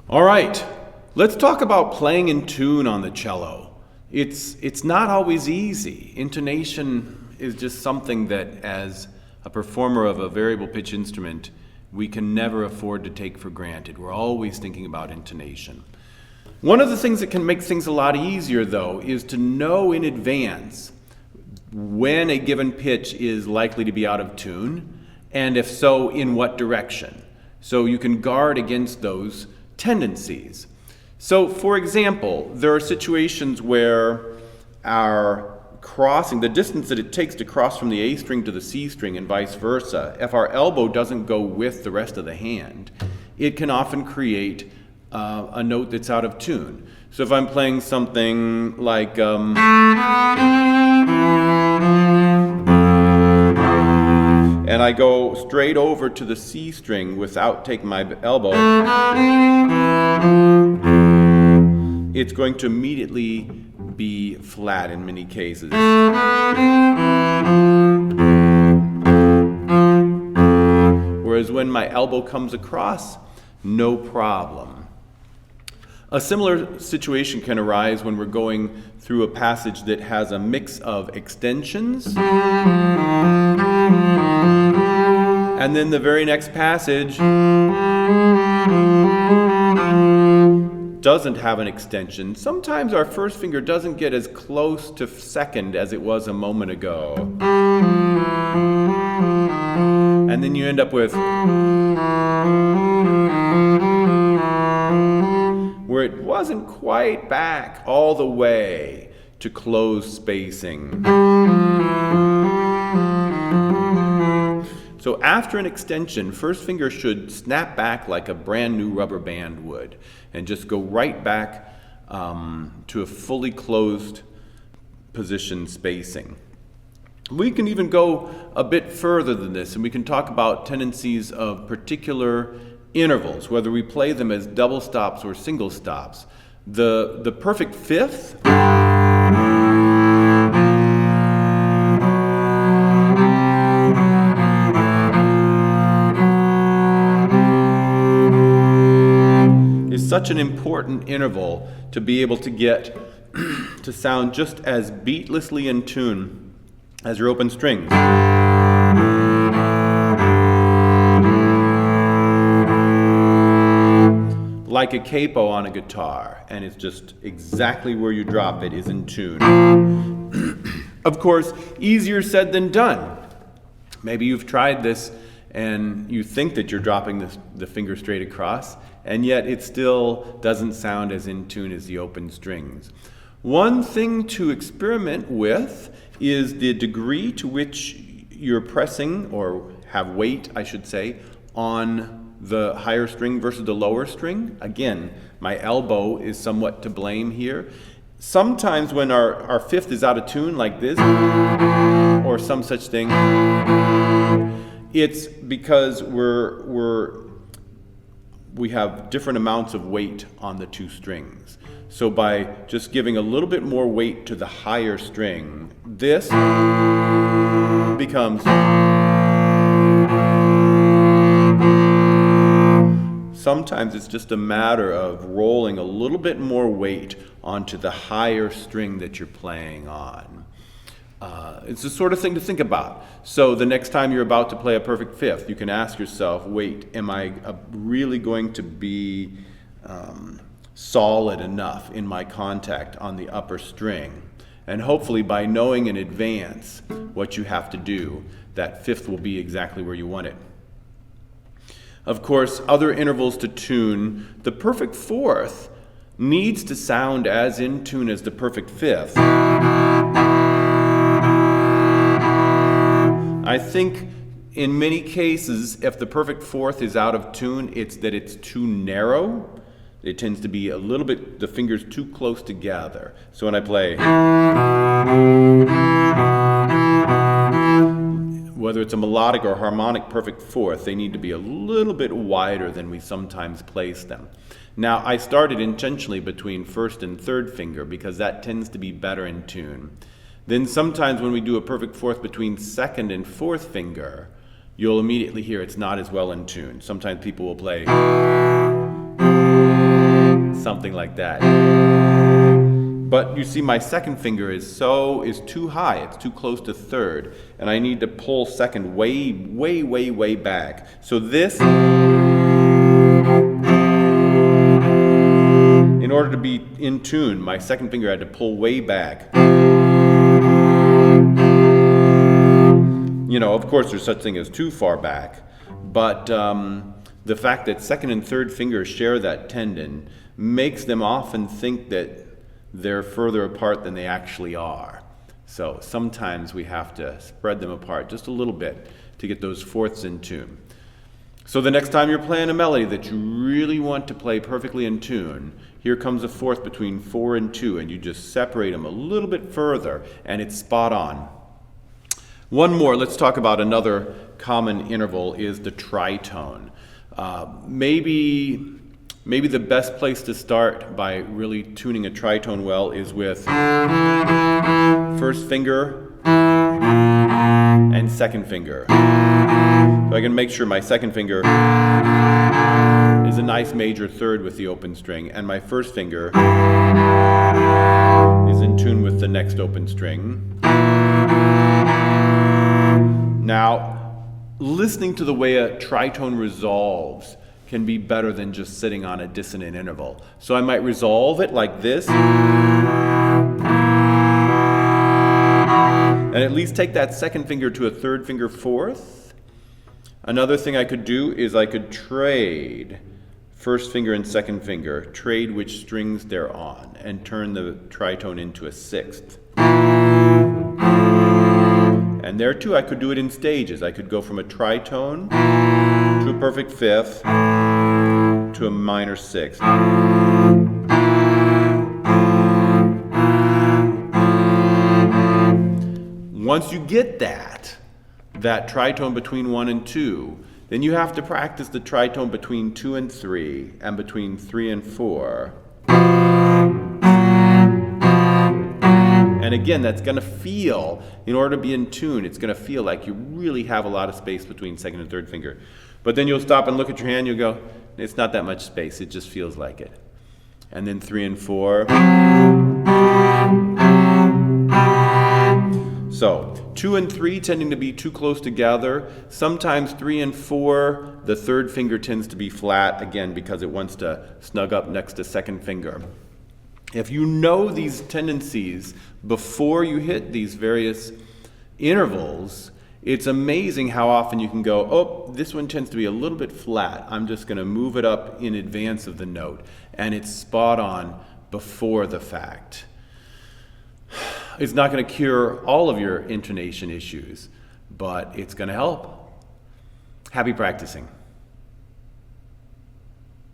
All right, let's talk about playing in tune on the cello. It's not always easy. Intonation is just something that, as a performer of a variable pitch instrument, we can never afford to take for granted. We're always thinking about intonation. One of the things that can make things a lot easier, though, is to know in advance when a given pitch is likely to be out of tune, and if so, in what direction. So you can guard against those tendencies. So, for example, there are situations where our crossing, the distance that it takes to cross from the A string to the C string and vice versa, if our elbow doesn't go with the rest of the hand, it can often create a note that's out of tune. So if I'm playing something like and I go straight over to the C string without taking my elbow, it's going to immediately be flat in many cases. Whereas when my elbow comes across, no problem. A similar situation can arise when we're going through a passage that has a mix of extensions, and then the very next passage doesn't have an extension. Sometimes our first finger doesn't get as close to second as it was a moment ago. And then you end up with where it wasn't quite back all the way to close spacing. So after an extension, first finger should snap back like a brand new rubber band would and just go right back to a fully closed position spacing. We can even go a bit further than this, and we can talk about tendencies of particular intervals, whether we play them as double stops or single stops. The perfect fifth is such an important interval to be able to get to sound just as beatlessly in tune as your open strings. Like a capo on a guitar, and it's just exactly where you drop it is in tune. Of course, easier said than done. Maybe you've tried this and you think that you're dropping the finger straight across, and yet it still doesn't sound as in tune as the open strings. One thing to experiment with is the degree to which you're pressing, or have weight, I should say, on the higher string versus the lower string. Again, my elbow is somewhat to blame here. Sometimes when our fifth is out of tune like this, or some such thing, it's because we have different amounts of weight on the two strings. So by just giving a little bit more weight to the higher string, this becomes, sometimes it's just a matter of rolling a little bit more weight onto the higher string that you're playing on. It's the sort of thing to think about. So the next time you're about to play a perfect fifth, you can ask yourself, wait, am I really going to be solid enough in my contact on the upper string? And hopefully by knowing in advance what you have to do, that fifth will be exactly where you want it. Of course, other intervals to tune, the perfect fourth needs to sound as in tune as the perfect fifth. I think in many cases, if the perfect fourth is out of tune, it's that it's too narrow. It tends to be a little bit, the fingers too close together. So when I play, whether it's a melodic or harmonic perfect fourth, they need to be a little bit wider than we sometimes place them. Now, I started intentionally between first and third finger because that tends to be better in tune. Then sometimes when we do a perfect fourth between second and fourth finger, you'll immediately hear it's not as well in tune. Sometimes people will play something like that. But you see my second finger is too high, it's too close to third, and I need to pull second way back. So this, in order to be in tune, my second finger had to pull way back. You know, of course there's such thing as too far back, but the fact that second and third fingers share that tendon makes them often think that they're further apart than they actually are. So sometimes we have to spread them apart just a little bit to get those fourths in tune. So the next time you're playing a melody that you really want to play perfectly in tune, here comes a fourth between 4 and 2, and you just separate them a little bit further, and it's spot on. One more, let's talk about another common interval is the tritone. Maybe the best place to start by really tuning a tritone well is with first finger and second finger. So I can make sure my second finger is a nice major third with the open string, and my first finger is in tune with the next open string. Now, listening to the way a tritone resolves can be better than just sitting on a dissonant interval. So I might resolve it like this, and at least take that second finger to a third finger fourth. Another thing I could do is I could trade first finger and second finger, trade which strings they're on, and turn the tritone into a sixth. And there too, I could do it in stages. I could go from a tritone to a perfect fifth to a minor sixth. Once you get that tritone between 1 and 2, then you have to practice the tritone between 2 and 3 and between 3 and 4. And again, that's going to feel, in order to be in tune, it's going to feel like you really have a lot of space between second and third finger. But then you'll stop and look at your hand, you'll go, it's not that much space, it just feels like it. And then 3 and 4. So, 2 and 3 tending to be too close together. Sometimes 3 and 4, the third finger tends to be flat, again, because it wants to snug up next to second finger. If you know these tendencies before you hit these various intervals, it's amazing how often you can go, oh, this one tends to be a little bit flat. I'm just going to move it up in advance of the note. And it's spot on before the fact. It's not going to cure all of your intonation issues, but it's going to help. Happy practicing.